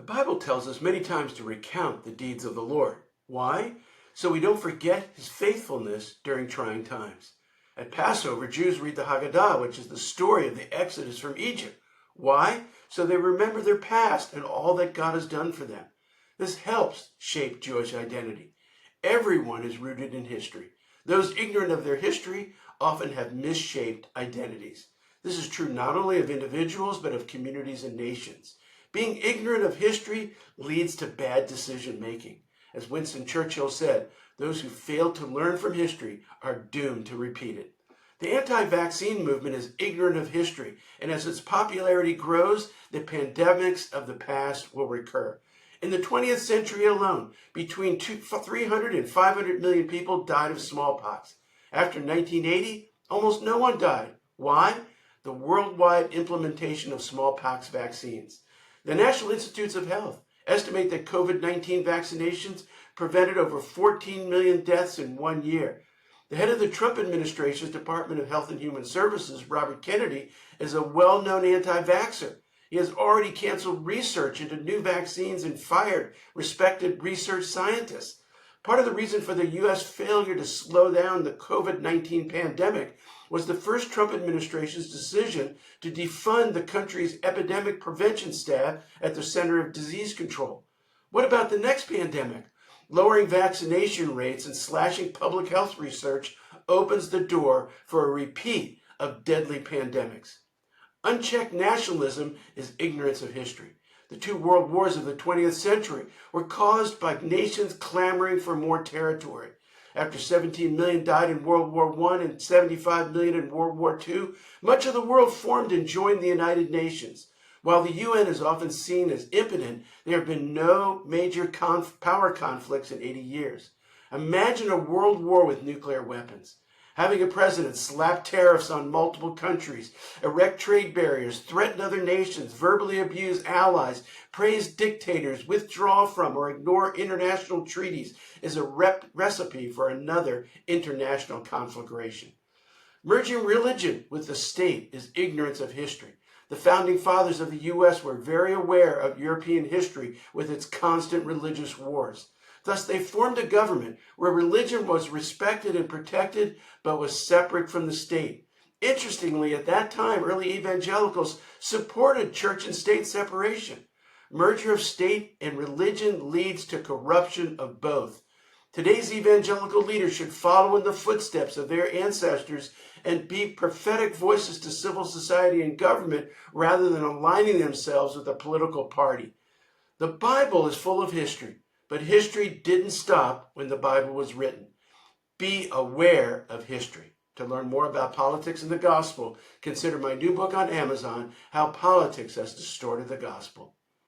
The Bible tells us many times to recount the deeds of the Lord. Why? So we don't forget his faithfulness during trying times. At Passover, Jews read the Haggadah, which is the story of the Exodus from Egypt. Why? So they remember their past and all that God has done for them. This helps shape Jewish identity. Everyone is rooted in history. Those ignorant of their history often have misshaped identities. This is true not only of individuals, but of communities and nations. Being ignorant of history leads to bad decision making. As Winston Churchill said, those who fail to learn from history are doomed to repeat it. The anti-vaccine movement is ignorant of history, and as its popularity grows, the pandemics of the past will recur. In the 20th century alone, between 300 and 500 million people died of smallpox. After 1980, almost no one died. Why? The worldwide implementation of smallpox vaccines. The National Institutes of Health estimate that COVID-19 vaccinations prevented over 14 million deaths in 1 year. The head of the Trump administration's Department of Health and Human Services, Robert Kennedy, is a well-known anti-vaxxer. He has already canceled research into new vaccines and fired respected research scientists. Part of the reason for the U.S. failure to slow down the COVID-19 pandemic was the first Trump administration's decision to defund the country's epidemic prevention staff at the Center of Disease Control. What about the next pandemic? Lowering vaccination rates and slashing public health research opens the door for a repeat of deadly pandemics. Unchecked nationalism is ignorance of history. The two world wars of the 20th century were caused by nations clamoring for more territory. After 17 million died in World War I and 75 million in World War II, much of the world formed and joined the United Nations. While the UN is often seen as impotent, there have been no major power conflicts in 80 years. Imagine a world war with nuclear weapons. Having a president slap tariffs on multiple countries, erect trade barriers, threaten other nations, verbally abuse allies, praise dictators, withdraw from or ignore international treaties is a recipe for another international conflagration. Merging religion with the state is ignorance of history. The founding fathers of the U.S. were very aware of European history with its constant religious wars. Thus, they formed a government where religion was respected and protected, but was separate from the state. Interestingly, at that time, early evangelicals supported church and state separation. Merger of state and religion leads to corruption of both. Today's evangelical leaders should follow in the footsteps of their ancestors and be prophetic voices to civil society and government rather than aligning themselves with a political party. The Bible is full of history. But history didn't stop when the Bible was written. Be aware of history. To learn more about politics and the gospel, consider my new book on Amazon, How Politics Has Distorted the Gospel.